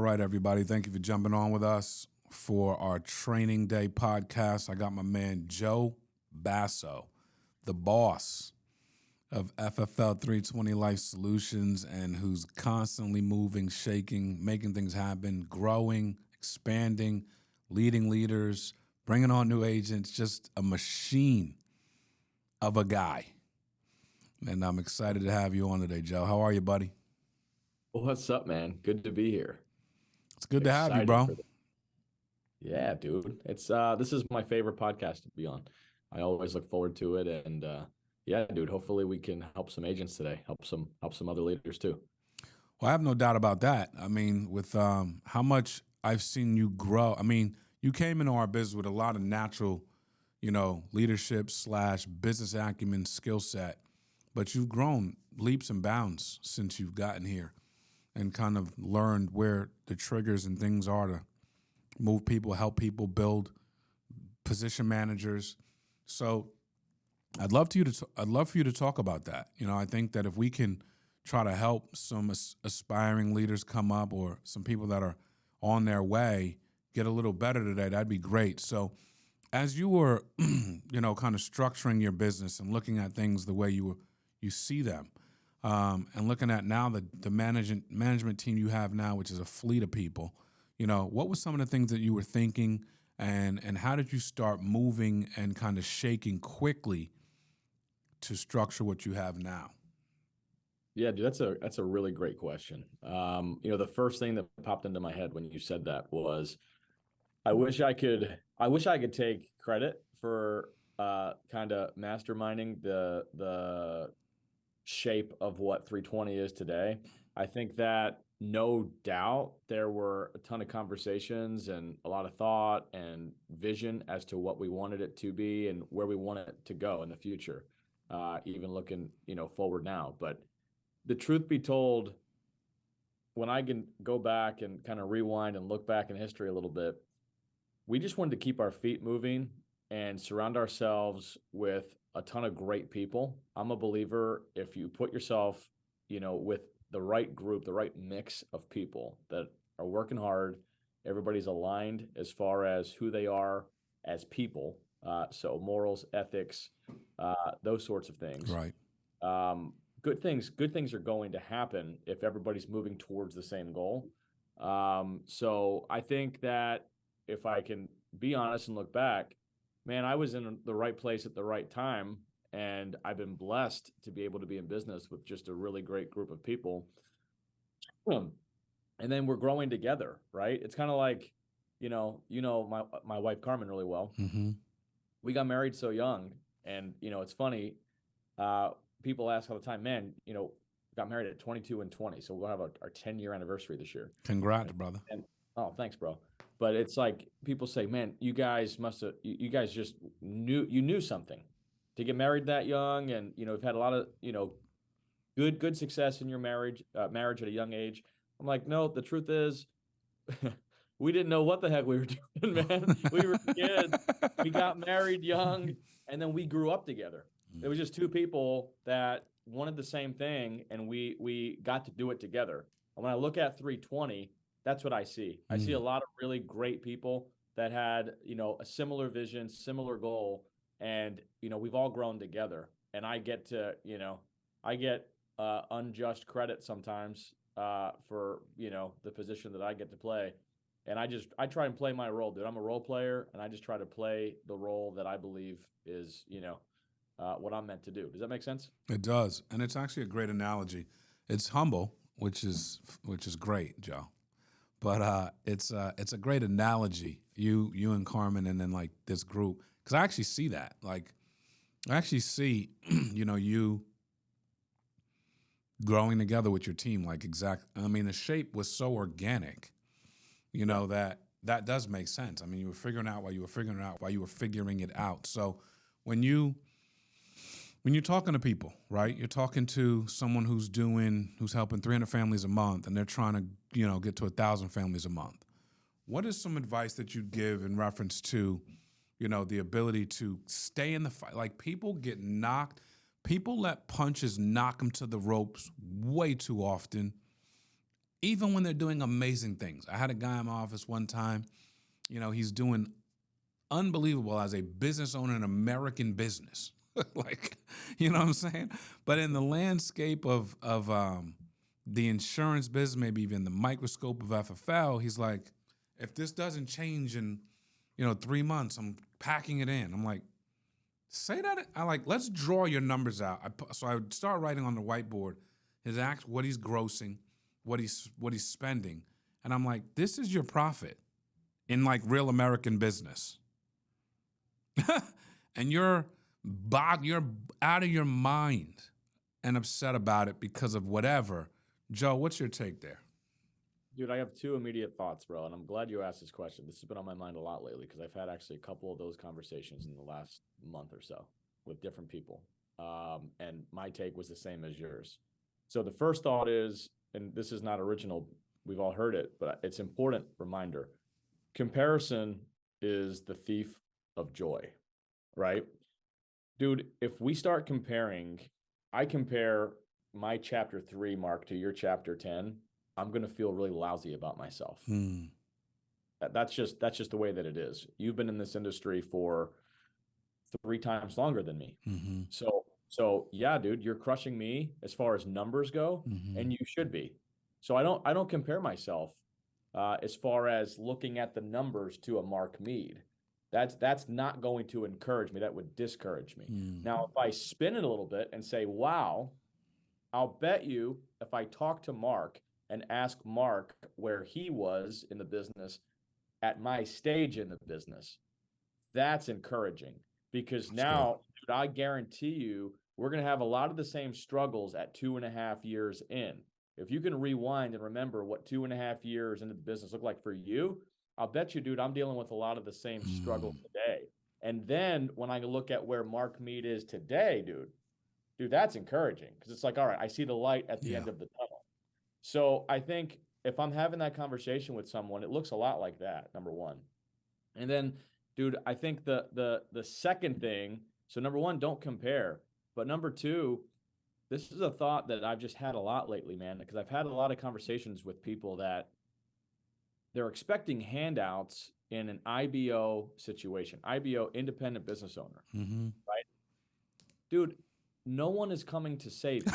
right, everybody. Thank you for jumping on with us for our Training Day podcast. I got my man Joe Basso, the boss of FFL 320 Life Solutions, and who's constantly moving, shaking, making things happen, growing, expanding, leading leaders, bringing on new agents, just a machine of a guy. And I'm excited to have you on today, Joe. How are you, buddy? Well, what's up, man? Good to be here. It's good to have you, bro. Yeah, dude. It's this is my favorite podcast to be on. I always look forward to it, and yeah, dude. Hopefully, we can help some agents today. Help some other leaders too. Well, I have no doubt about that. I mean, with how much I've seen you grow. I mean, you came into our business with a lot of natural, leadership / business acumen skill set, but you've grown leaps and bounds since you've gotten here and kind of learned where the triggers and things are to move people, help people, build position managers. So I'd love for you to talk about that. I think that if we can try to help some aspiring leaders come up or some people that are on their way get a little better today, that'd be great. So as you were, kind of structuring your business and looking at things the way you see them, and looking at now the management team you have now, which is a fleet of people, what were some of the things that you were thinking, and how did you start moving and kind of shaking quickly to structure what you have now? Yeah, dude, that's a really great question. The first thing that popped into my head when you said that was, I wish I could take credit for kind of masterminding the shape of what 320 is today. I think that no doubt there were a ton of conversations and a lot of thought and vision as to what we wanted it to be and where we want it to go in the future, even looking, forward now. But the truth be told, when I can go back and kind of rewind and look back in history a little bit, we just wanted to keep our feet moving and surround ourselves with a ton of great people. I'm a believer, if you put yourself, with the right group, the right mix of people that are working hard, everybody's aligned as far as who they are as people. So morals, ethics, those sorts of things. Right. Good things are going to happen if everybody's moving towards the same goal. So I think that if I can be honest and look back, man, I was in the right place at the right time, and I've been blessed to be able to be in business with just a really great group of people. And then we're growing together, right? It's kind of like, my wife Carmen really well. Mm-hmm. We got married so young, and it's funny. People ask all the time, man, got married at 22 and 20, so we'll have our 10-year anniversary this year. Congrats, brother. Oh, thanks, bro. But it's like people say, man, you guys just knew something to get married that young, and you've had a lot of good success in your marriage at a young age. I'm like, no, the truth is, we didn't know what the heck we were doing, man. We were kids. We got married young, and then we grew up together. It was just two people that wanted the same thing, and we got to do it together. And when I look at 320, that's what I see. I see a lot of really great people that had, a similar vision, similar goal, and, we've all grown together. And I get to, unjust credit sometimes for, the position that I get to play. And I try and play my role, dude. I'm a role player, and I just try to play the role that I believe is, what I'm meant to do. Does that make sense? It does. And it's actually a great analogy. It's humble, which is great, Joe. But it's a great analogy, you and Carmen, and then like this group, because I actually see that. Like, I actually see, you growing together with your team. Like, the shape was so organic, that does make sense. I mean, you were figuring out while you were figuring it out. So when you're talking to people, right? You're talking to someone who's helping 300 families a month, and they're trying to, get to 1,000 families a month. What is some advice that you'd give in reference to, the ability to stay in the fight? Like, people let punches knock them to the ropes way too often, even when they're doing amazing things. I had a guy in my office one time, he's doing unbelievable as a business owner in American business. Like, you know what I'm saying? But in the landscape of the insurance business, maybe even the microscope of FFL, he's like, if this doesn't change in, 3 months, I'm packing it in. I'm like, say that. Let's draw your numbers out. So I would start writing on the whiteboard what he's grossing, what he's spending, and I'm like, this is your profit in like real American business, and you're out of your mind and upset about it because of whatever. Joe, what's your take there? Dude, I have two immediate thoughts, bro, and I'm glad you asked this question. This has been on my mind a lot lately because I've had actually a couple of those conversations in the last month or so with different people. And my take was the same as yours. So the first thought is, and this is not original, we've all heard it, but it's important reminder. Comparison is the thief of joy, right? Dude, if we start comparing, I compare my chapter 3, Mark, to your chapter 10, I'm going to feel really lousy about myself. That's just the way that it is. You've been in this industry for 3 times longer than me. Mm-hmm. So yeah, dude, you're crushing me as far as numbers go, and you should be. So I don't compare myself as far as looking at the numbers to a Mark Mead. That's not going to encourage me. That would discourage me. Now, if I spin it a little bit and say, wow, I'll bet you if I talk to Mark and ask Mark where he was in the business at my stage in the business, that's encouraging because now, dude, I guarantee you we're going to have a lot of the same struggles at 2.5 years in. If you can rewind and remember what 2.5 years into the business looked like for you, I'll bet you, dude, I'm dealing with a lot of the same struggles today. And then when I look at where Mark Mead is today, dude, that's encouraging because it's like, all right, I see the light at the end of the tunnel. So I think if I'm having that conversation with someone, it looks a lot like that, number one. And then, dude, I think the second thing, so number one, don't compare. But number two, this is a thought that I've just had a lot lately, man, because I've had a lot of conversations with people that they're expecting handouts in an IBO situation, IBO, independent business owner, right? Dude, no one is coming to save you.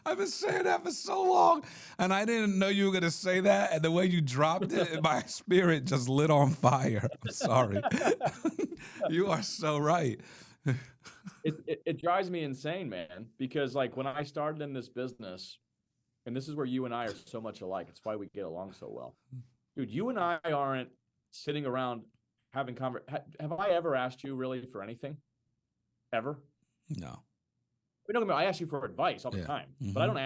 I've been saying that for so long, and I didn't know you were going to say that. And the way you dropped it, my spirit just lit on fire. I'm sorry. You are so right. It drives me insane, man, because like when I started in this business, and this is where you and I are so much alike. It's why we get along so well. Dude, you and I aren't sitting around having Have I ever asked you really for anything? Ever? No. I ask you for advice all the time, but I don't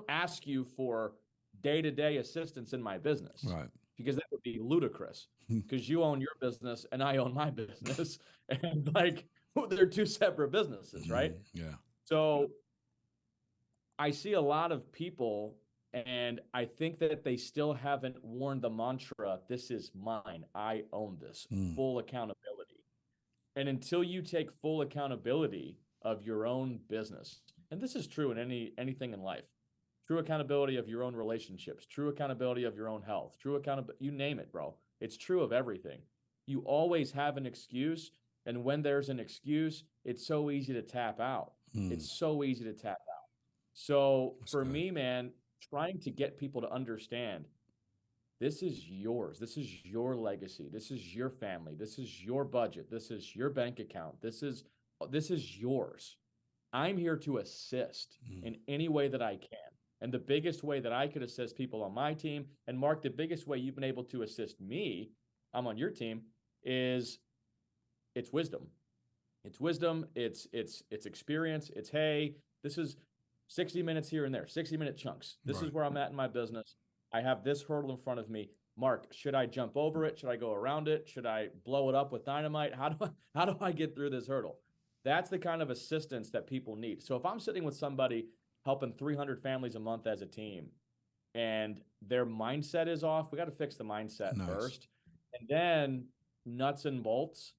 ask you for day-to-day assistance in my business. Right. Because that would be ludicrous because you own your business and I own my business. And like, they're two separate businesses, right? Yeah. So I see a lot of people and I think that they still haven't worn the mantra, this is mine. I own this. Full accountability. And until you take full accountability of your own business, and this is true in anything in life, true accountability of your own relationships, true accountability of your own health, true accountability, you name it, bro. It's true of everything. You always have an excuse. And when there's an excuse, it's so easy to tap out. It's so easy to tap out. So for me, man, trying to get people to understand this is yours. This is your legacy. This is your family. This is your budget. This is your bank account. This is yours. I'm here to assist in any way that I can. And the biggest way that I could assist people on my team, and Mark, the biggest way you've been able to assist me, I'm on your team, is it's wisdom. It's wisdom, it's experience, it's, hey, this is 60 minutes here and there, 60-minute chunks. This is where I'm at in my business. I have this hurdle in front of me. Mark, should I jump over it? Should I go around it? Should I blow it up with dynamite? How do I get through this hurdle? That's the kind of assistance that people need. So if I'm sitting with somebody helping 300 families a month as a team and their mindset is off, we got to fix the mindset first. And then nuts and bolts,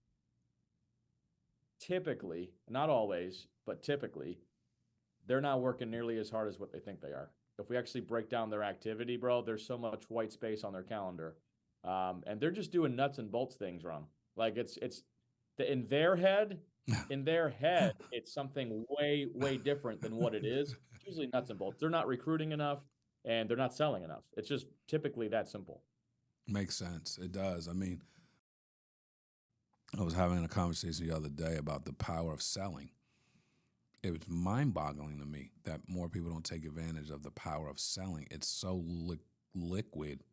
typically, not always, but typically, they're not working nearly as hard as what they think they are. If we actually break down their activity, bro, there's so much white space on their calendar, and they're just doing nuts and bolts things wrong. Like it's in their head, it's something way different than what it is. It's usually nuts and bolts. They're not recruiting enough, and they're not selling enough. It's just typically that simple. Makes sense. It does. I mean, I was having a conversation the other day about the power of selling. It was mind-boggling to me that more people don't take advantage of the power of selling. It's so liquid,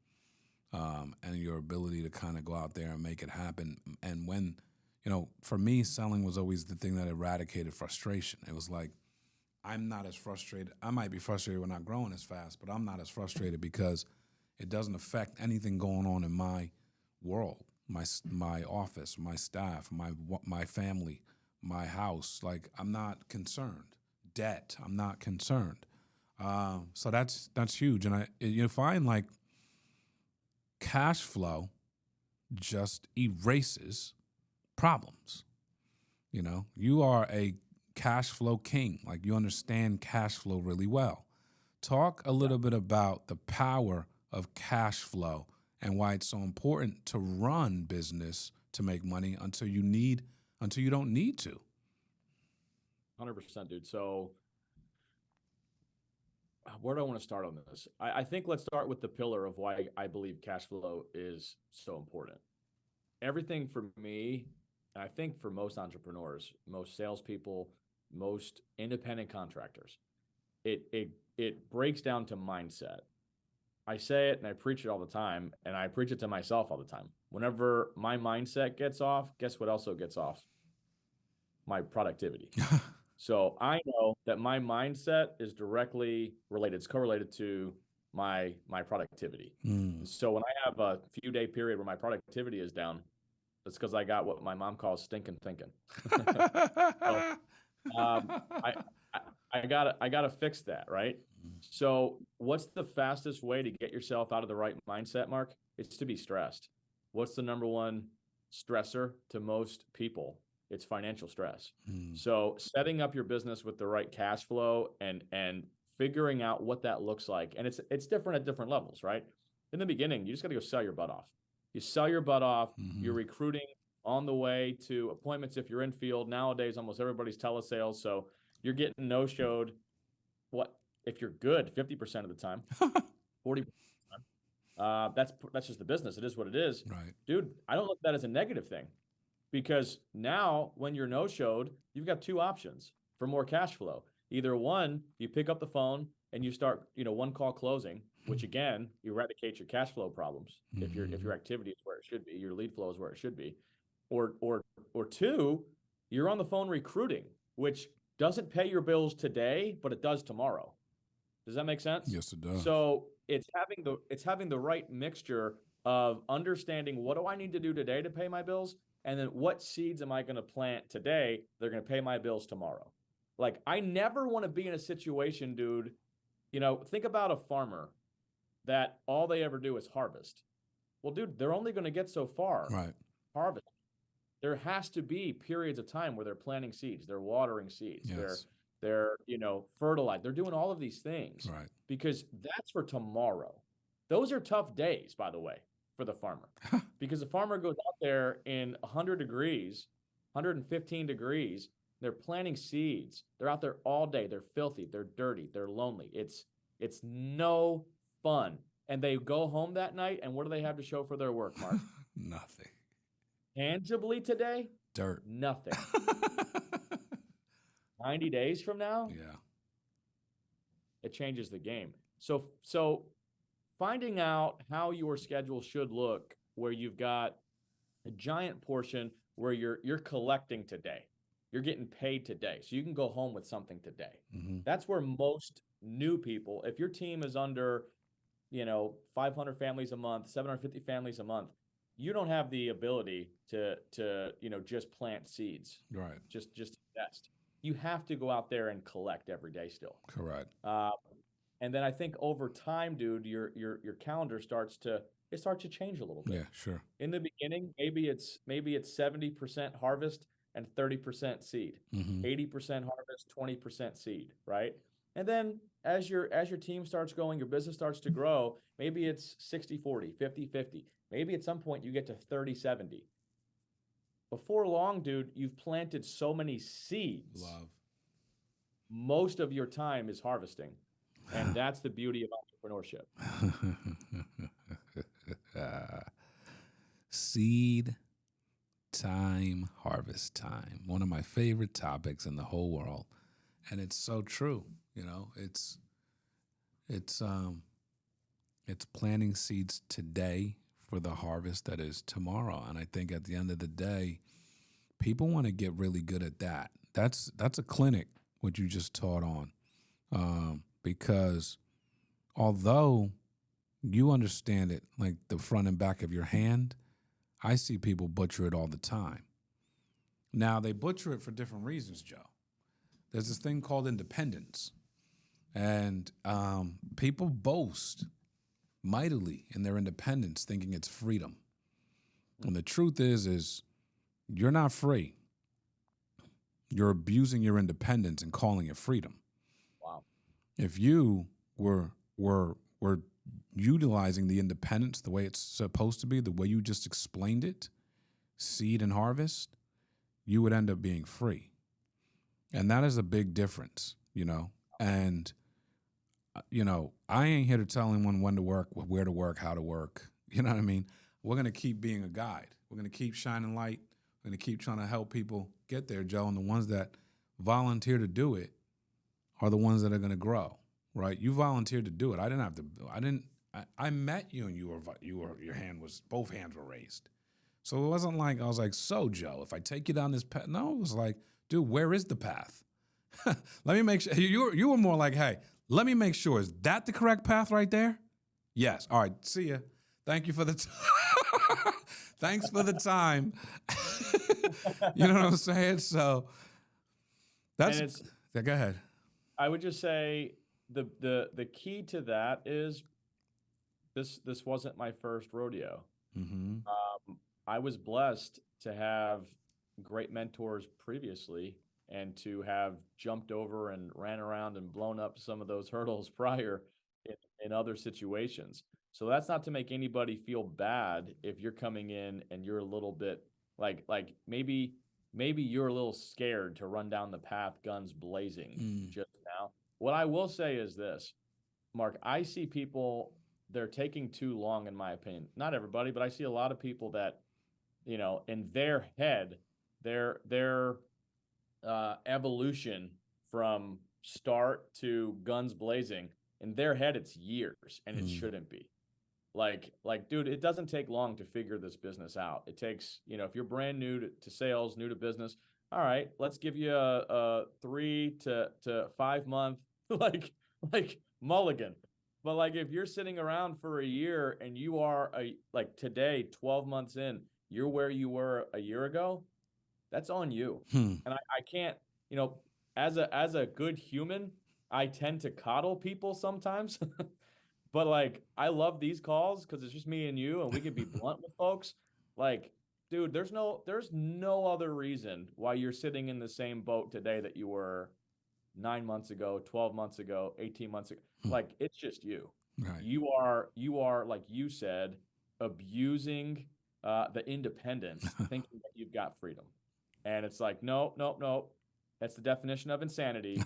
and your ability to kind of go out there and make it happen. And when, for me, selling was always the thing that eradicated frustration. It was like, I'm not as frustrated. I might be frustrated when not growing as fast, but I'm not as frustrated because it doesn't affect anything going on in my world, my office, my staff, my family, my house. Like, I'm not concerned. Debt, I'm not concerned. So that's huge. And you find like cash flow just erases problems. You are a cash flow king. Like, you understand cash flow really well. Talk a little bit about the power of cash flow and why it's so important to run business to make money until you don't need to. 100%, dude. So where do I want to start on this? I think let's start with the pillar of why I believe cash flow is so important. Everything for me, and I think for most entrepreneurs, most salespeople, most independent contractors, it breaks down to mindset. I say it and I preach it all the time, and I preach it to myself all the time. Whenever my mindset gets off, guess what also gets off? My productivity. So I know that my mindset is directly related. It's correlated to my productivity. And so when I have a few day period where my productivity is down, it's because I got what my mom calls stinking thinking. So, I, I gotta fix that, right? So what's the fastest way to get yourself out of the right mindset, Mark? It's to be stressed. What's the number one stressor to most people? It's financial stress. So setting up your business with the right cash flow and figuring out what that looks like. And it's different at different levels, right? In the beginning, you just got to go sell your butt off. You sell your butt off. You're recruiting on the way to appointments if you're in field. Nowadays, almost everybody's telesales. So you're getting no-showed. What if you're good 50% of the time, 40%? That's just the business. It is what it is. Right. Dude, I don't look at that as a negative thing. Because now when you're no-showed, you've got two options for more cash flow. Either one, you pick up the phone and you start, one call closing, which again eradicates your cash flow problems. If your activity is where it should be, your lead flow is where it should be. Or two, you're on the phone recruiting, which doesn't pay your bills today, but it does tomorrow. Does that make sense? Yes, it does. So it's having the right mixture of understanding what do I need to do today to pay my bills, and then what seeds am I going to plant today they're going to pay my bills tomorrow. Like, I never want to be in a situation, dude. Think about a farmer that all they ever do is harvest. Well, dude, they're only going to get so far. Right. Harvest. There has to be periods of time where they're planting seeds, they're watering seeds, Yes. they're fertilize. They're doing all of these things, Right. because that's for tomorrow. Those are tough days, by the way, for the farmer, because the farmer goes out there in 100 degrees, 115 degrees. They're planting seeds. They're out there all day. They're filthy. They're dirty. They're lonely. It's no fun. And they go home that night, and what do they have to show for their work, Mark? Nothing. Tangibly today? Dirt. Nothing. 90 days from now? Yeah. It changes the game. So finding out how your schedule should look, where you've got a giant portion where you're collecting today. You're getting paid today. So you can go home with something today. That's where most new people, if your team is under, 500 families a month, 750 families a month, you don't have the ability to just plant seeds. Right. Just invest. You have to go out there and collect every day still. Correct. And then I think over time, dude, your calendar starts to change a little bit. Yeah, sure. In the beginning, maybe it's 70% harvest, and 30% seed. Mm-hmm. 80% harvest, 20% seed, right? And then as your team starts going, your business starts to grow, maybe it's 60-40, 50-50. Maybe at some point you get to 30-70. Before long, dude, you've planted so many seeds. Love. Most of your time is harvesting. And that's the beauty of entrepreneurship. Seed time, harvest time. One of my favorite topics in the whole world. And it's so true. You know, it's it's planting seeds today for the harvest that is tomorrow. And I think at the end of the day, people want to get really good at that. That's a clinic what you just taught on, because although you understand it like the front and back of your hand, I see people butcher it all the time. Now they butcher it for different reasons, Joe. There's this thing called independence, and people boast mightily in their independence, thinking it's freedom. And the truth is you're not free. You're abusing your independence and calling it freedom. Wow. If you were utilizing the independence the way it's supposed to be, the way you just explained it, seed and harvest, you would end up being free. And that is a big difference, you know. And I ain't here to tell anyone when to work, where to work, how to work. You know what I mean? We're going to keep being a guide. We're going to keep shining light. We're going to keep trying to help people get there, Joe. And the ones that volunteer to do it are the ones that are going to grow, right? You volunteered to do it. I met you and both hands were raised. So it wasn't like, I was like, so Joe, if I take you down this path, no, it was like, dude, where is the path? Let me make sure. You were more like, hey, let me make sure. Is that the correct path right there? Yes. All right. See ya. Thank you for the thanks for the time. You know what I'm saying? So that's go ahead. I would just say the key to that is this wasn't my first rodeo. Mm-hmm. I was blessed to have great mentors previously and to have jumped over and ran around and blown up some of those hurdles prior in other situations. So that's not to make anybody feel bad if you're coming in and you're a little bit like maybe you're a little scared to run down the path guns blazing just now. What I will say is this, Mark, I see people, they're taking too long, in my opinion. Not everybody, but I see a lot of people that, in their head, their evolution from start to guns blazing, in their head, it's years, and it shouldn't be. Like, dude, it doesn't take long to figure this business out. It takes, if you're brand new to sales, new to business, all right, let's give you a 3 to 5 month like mulligan. But like if you're sitting around for a year and you are like today, 12 months in, you're where you were a year ago, that's on you. And I can't, as a good human, I tend to coddle people sometimes. But like I love these calls because it's just me and you, and we can be blunt with folks. Like, dude, there's no other reason why you're sitting in the same boat today that you were 9 months ago, 12 months ago, 18 months ago. Like, it's just you. Right. You are, like you said, abusing the independence, thinking that you've got freedom. And it's like, no. That's the definition of insanity.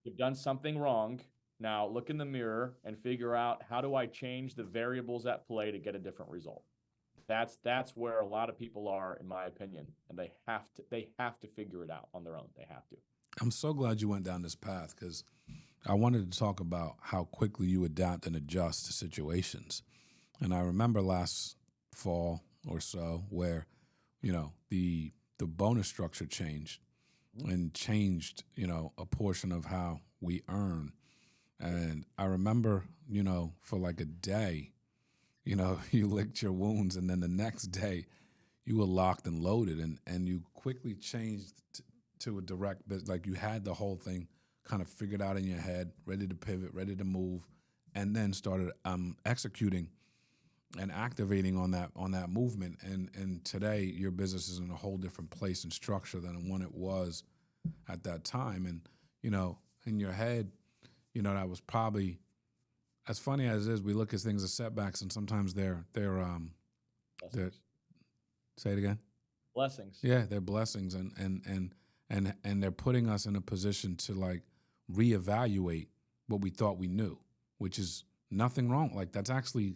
You've done something wrong. Now look in the mirror and figure out, how do I change the variables at play to get a different result? That's where a lot of people are, in my opinion, and they have to figure it out on their own. They have to. I'm so glad you went down this path, because I wanted to talk about how quickly you adapt and adjust to situations. And I remember last fall or so where, the bonus structure changed and changed, a portion of how we earn. And I remember, for like a day, you licked your wounds, and then the next day you were locked and loaded, and you quickly changed to a direct business. Like you had the whole thing kind of figured out in your head, ready to pivot, ready to move, and then started executing and activating on that movement. And today your business is in a whole different place and structure than when it was at that time. And in your head, that was probably, as funny as it is, we look at things as setbacks, and sometimes they're Blessings. say it again. Blessings. Yeah, they're blessings, and they're putting us in a position to like reevaluate what we thought we knew, which is nothing wrong. Like that's actually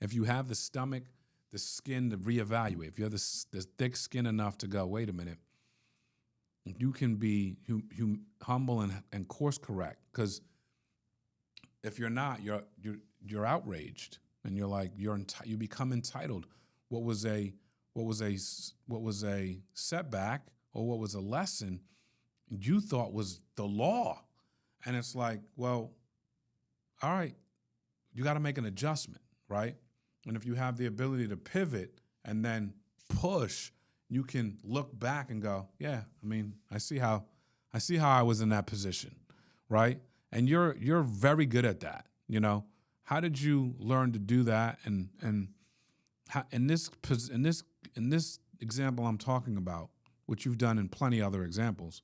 if you have the stomach, the skin to reevaluate, if you have the thick skin enough to go, wait a minute, you can be humble and course correct. Because if you're not, you're outraged, and you're like you become entitled. What was a setback, or what was a lesson you thought was the law, and it's like, well, all right, you got to make an adjustment, right? And if you have the ability to pivot and then push, you can look back and go, yeah, I mean, I see how I was in that position, right? And you're very good at that, How did you learn to do that? And how, in this example I'm talking about, which you've done in plenty other examples,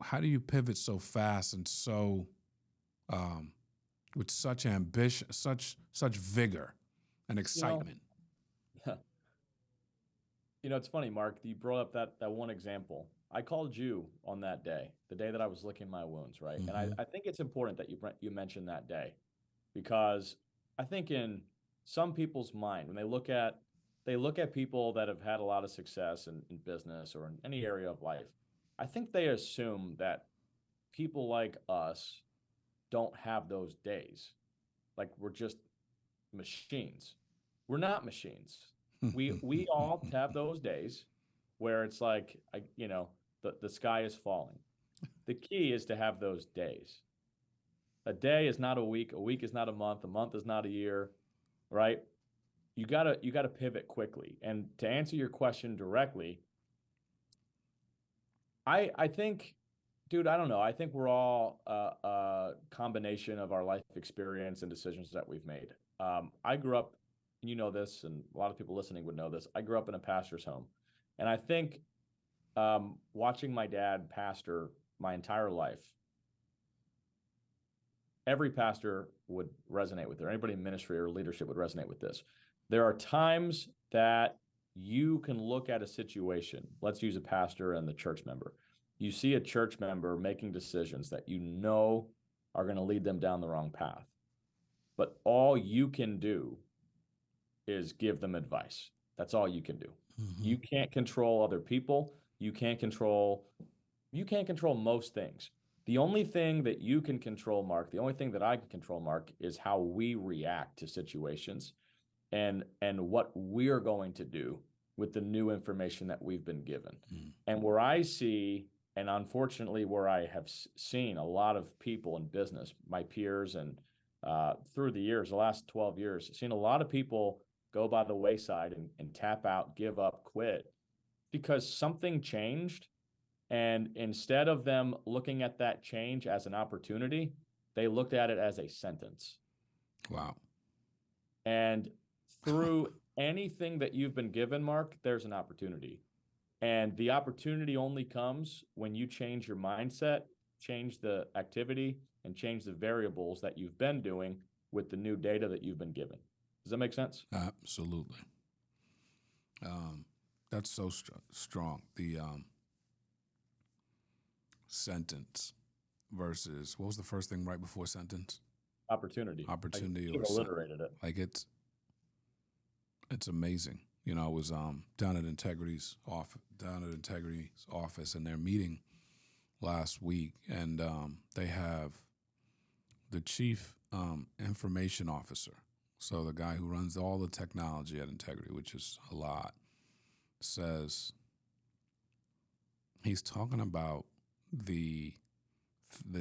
how do you pivot so fast and so with such ambition, such vigor and You know, excitement? it's funny, Mark, you brought up that one example. I called you on that day, the day that I was licking my wounds, right? And Mm-hmm. I think it's important that you mentioned that day, because I think in some people's mind, when they look at people that have had a lot of success in business or in any area of life, I think they assume that people like us don't have those days. Like we're just machines. We're not machines. We all have those days where it's like the sky is falling. The key is to have those days. A day is not a week is not a month is not a year, right? You gotta pivot quickly. And to answer your question directly, I think, dude, I don't know. I think we're all a combination of our life experience and decisions that we've made. I grew up, you know this, and a lot of people listening would know this. I grew up in a pastor's home, and I think watching my dad pastor my entire life, every pastor would resonate with it. Anybody in ministry or leadership would resonate with this. There are times that you can look at a situation. Let's use a pastor and the church member. You see a church member making decisions that you know are going to lead them down the wrong path. But all you can do is give them advice. That's all you can do. Mm-hmm. You can't control other people. You can't control most things. The only thing that you can control, Mark, the only thing that I can control, Mark, is how we react to situations and what we're going to do with the new information that we've been given. Mm. And where I see, and unfortunately where I have seen a lot of people in business, my peers, and through the years, the last 12 years, seen a lot of people go by the wayside and tap out, give up, quit, because something changed. And instead of them looking at that change as an opportunity, they looked at it as a sentence. Wow. And through anything that you've been given, Mark, there's an opportunity. And the opportunity only comes when you change your mindset, change the activity, and change the variables that you've been doing with the new data that you've been given. Does that make sense? Absolutely. That's so strong. The sentence versus, what was the first thing right before sentence? Opportunity. Opportunity, I or alliterated it. like it's amazing. I was down at Integrity's office in their meeting last week, and they have the chief information officer, so the guy who runs all the technology at Integrity, which is a lot, says he's talking about the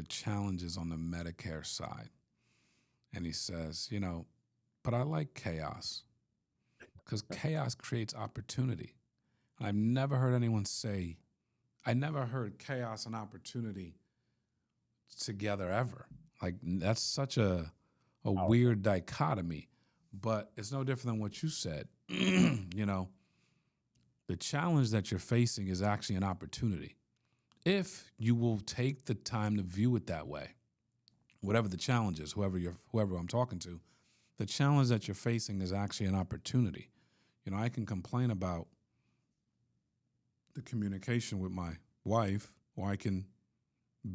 challenges on the Medicare side, and he says, but I like chaos because chaos creates opportunity. I've never heard anyone say, I never heard chaos and opportunity together ever. Like that's such a a weird dichotomy, but it's no different than what you said. You know, the challenge that you're facing is actually an opportunity. If you will take the time to view it that way, whatever the challenge is, whoever I'm talking to, the challenge that you're facing is actually an opportunity. You know, I can complain about the communication with my wife, or I can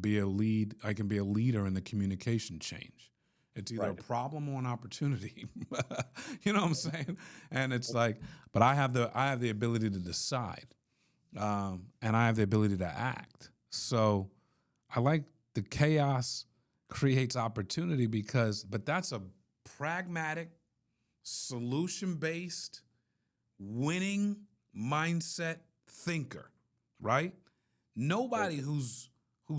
be a leader in the communication change. It's either a problem or an opportunity. You know what I'm saying? And it's like, but I have the ability to decide, and I have the ability to act. So I like the chaos creates opportunity but that's a pragmatic, solution-based, winning mindset thinker, right? Nobody who's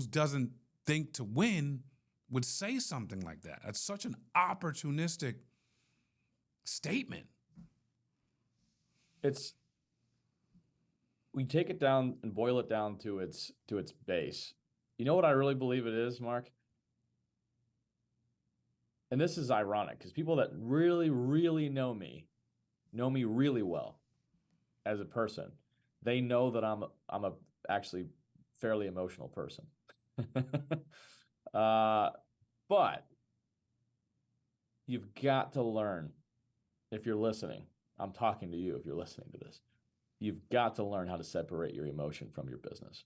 doesn't think to win would say something like that. That's such an opportunistic statement. We take it down and boil it down to its base. You know what I really believe it is, Mark? And this is ironic because people that really, really know me really well as a person. They know that I'm a actually fairly emotional person. But you've got to learn, if you're listening, I'm talking to you if you're listening to this, you've got to learn how to separate your emotion from your business.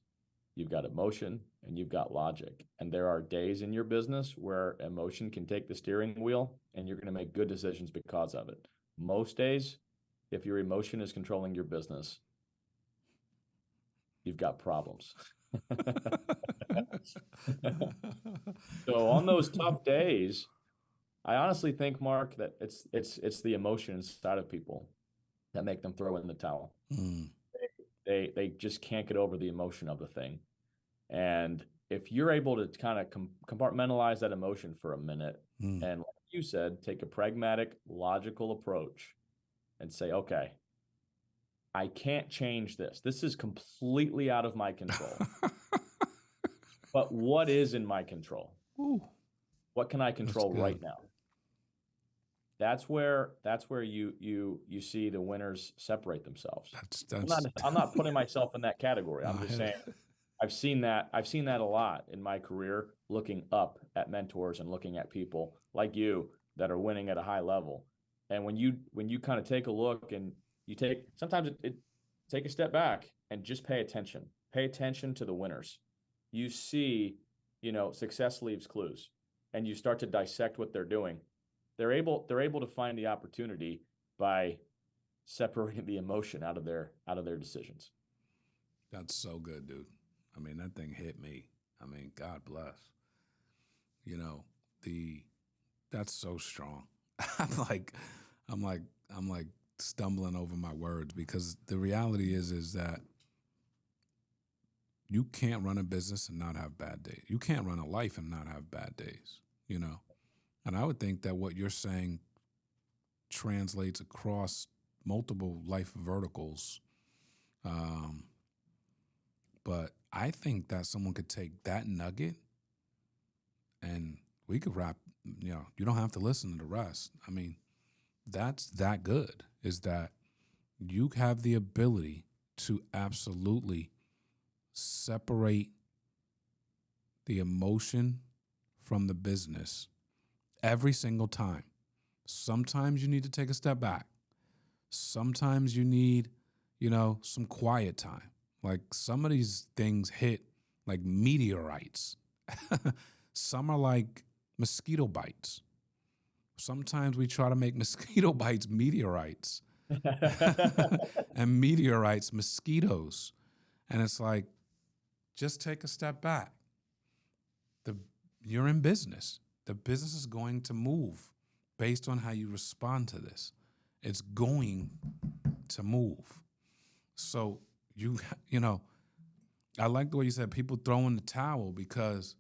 You've got emotion and you've got logic. And there are days in your business where emotion can take the steering wheel and you're going to make good decisions because of it. Most days, if your emotion is controlling your business, you've got problems. So on those tough days, I honestly think, Mark, that it's the emotion inside of people that make them throw in the towel. They just can't get over the emotion of the thing. And if you're able to kind of compartmentalize that emotion for a minute, and like you said, take a pragmatic, logical approach and say, okay, I can't change this. This is completely out of my control. But what is in my control? Ooh, what can I control right now? That's where you see the winners separate themselves. I'm not putting myself in that category. I'm just saying I've seen that a lot in my career, looking up at mentors and looking at people like you that are winning at a high level. And when you kind of take a look and you take a step back and just pay attention. Pay attention to the winners. You see, success leaves clues, and you start to dissect what they're doing. They're able to find the opportunity by separating the emotion out of their decisions. That's so good, dude. I mean, that thing hit me. I mean, God bless. That's so strong. I'm like stumbling over my words, because the reality is that you can't run a business and not have bad days. You can't run a life and not have bad days, And I would think that what you're saying translates across multiple life verticals. But I think that someone could take that nugget and we could wrap, you don't have to listen to the rest. I mean, that's that good, is that you have the ability to absolutely separate the emotion from the business every single time. Sometimes you need to take a step back. Sometimes you need, some quiet time. Like, some of these things hit like meteorites. Some are like mosquito bites. Sometimes we try to make mosquito bites meteorites and meteorites mosquitoes. And it's like, just take a step back. You're in business. The business is going to move based on how you respond to this. It's going to move. So I like the way you said people throw in the towel, because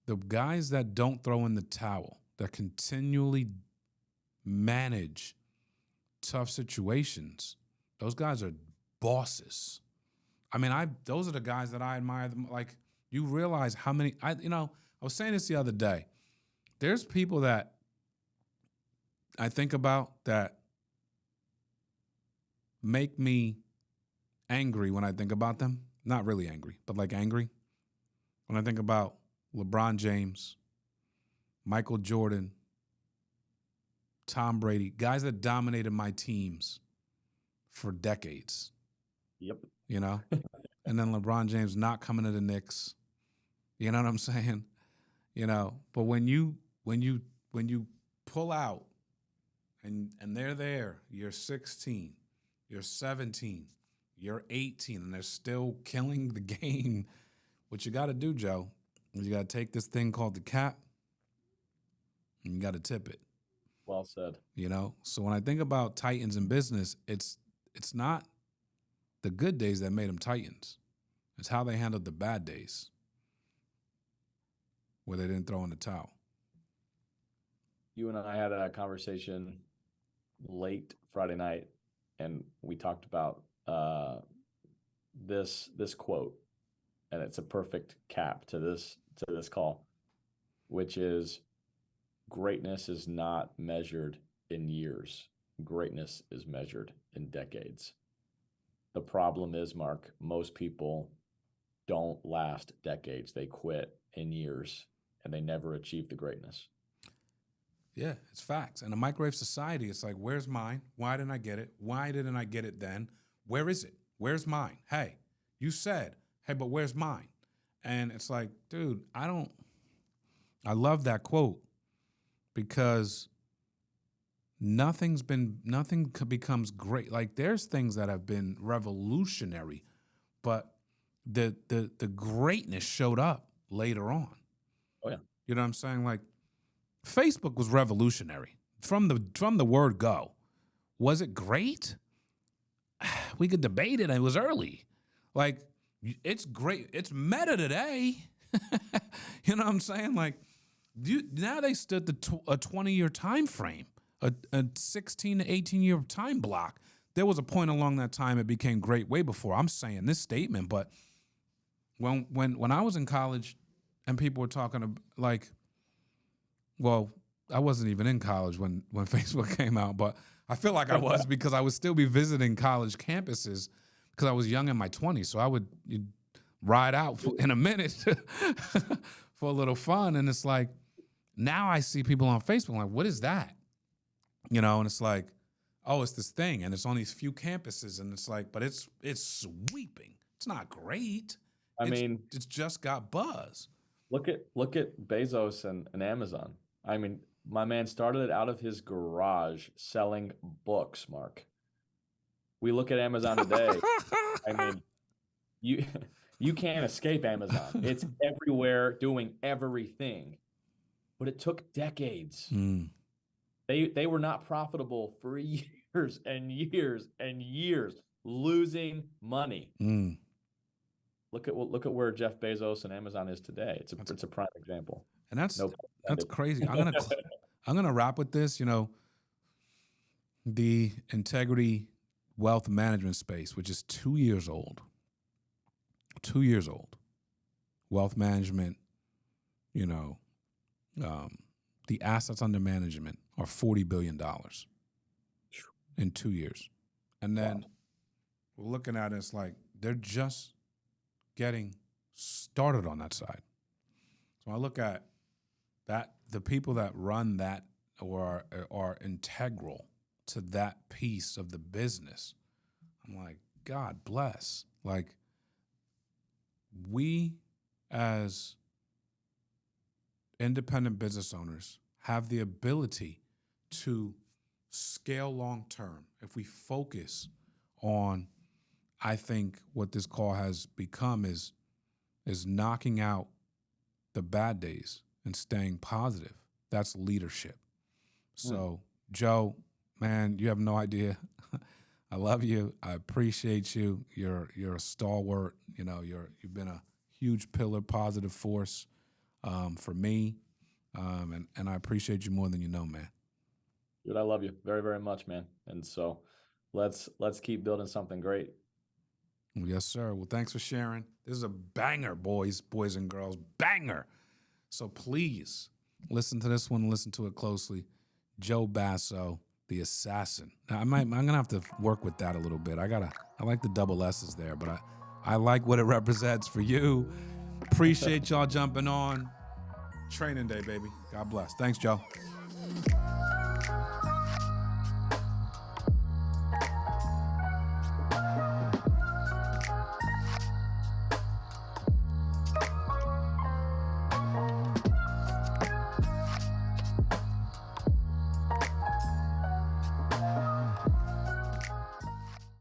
the guys that don't throw in the towel, that continually manage tough situations, those guys are bosses. I mean, those are the guys that I admire. You realize how many, I was saying this the other day. There's people that I think about that make me angry when I think about them. Not really angry, but like angry. When I think about LeBron James, Michael Jordan, Tom Brady, guys that dominated my teams for decades, Yep. you know? And then LeBron James not coming to the Knicks. You know what I'm saying? You know, but when you pull out and they're there, you're 16, you're 17, you're 18, and they're still killing the game. What you got to do, Joe, is you got to take this thing called the cap and you got to tip it. Well said. You know, so when I think about Titans in business, it's not the good days that made them Titans. It's how they handled the bad days where they didn't throw in the towel. You and I had a conversation late Friday night, and we talked about this quote, and it's a perfect cap to this call, which is greatness is not measured in years. Greatness is measured in decades. The problem is, Mark, most people don't last decades. They quit in years and they never achieve the greatness. Yeah, it's facts. In a microwave society, it's like, where's mine? Why didn't I get it? Why didn't I get it then? Where is it? Where's mine? Hey, you said, hey, but where's mine? And it's like, dude, I love that quote because nothing becomes great. Like there's things that have been revolutionary, but the greatness showed up later on. Oh yeah. You know what I'm saying? Like Facebook was revolutionary from the word go. Was it great? We could debate it. It was early. Like it's great. It's meta today. You know what I'm saying? Like now they stood a 20-year time frame, a 16 to 18-year time block. There was a point along that time it became great way before I'm saying this statement. But when I was in college and people were talking like, well, I wasn't even in college when Facebook came out, but I feel like I was because I would still be visiting college campuses because I was young in my 20s. So I would ride out in a minute for a little fun. And it's like, now I see people on Facebook like, what is that? You know, and it's like, oh, it's this thing. And it's on these few campuses. And it's like, but it's sweeping. It's not great. It's just got buzz. Look at Bezos and Amazon. I mean, my man started it out of his garage selling books, Mark. We look at Amazon today. I mean, you can't escape Amazon. It's everywhere doing everything. But it took decades. Mm. They were not profitable for years and years and years, losing money. Mm. Look at where Jeff Bezos and Amazon is today. It's a prime example. And that's crazy. I'm gonna wrap with this. You know, the integrity wealth management space, which is 2 years old. 2 years old. Wealth management. You know, the assets under management are $40 billion in 2 years, and then we're looking at it, it's like they're just getting started on that side. So I look at that, the people that run that or are integral to that piece of the business. I'm like, God bless. Like, we as independent business owners have the ability to scale long term if we focus on, I think what this call has become is knocking out the bad days and staying positive. That's leadership. So, Joe, man, you have no idea. I love you. I appreciate you. You're a stalwart. You know, you've been a huge pillar, positive force for me, and I appreciate you more than you know, man. Dude, I love you very, very much, man. And so, let's keep building something great. Yes, sir. Well, thanks for sharing. This is a banger, boys and girls, banger. So please listen to this one, listen to it closely. Joe Basso, the assassin. Now, I'm gonna have to work with that a little bit. I like the double S's there, but I like what it represents for you. Appreciate y'all jumping on. Training day, baby. God bless. Thanks, Joe.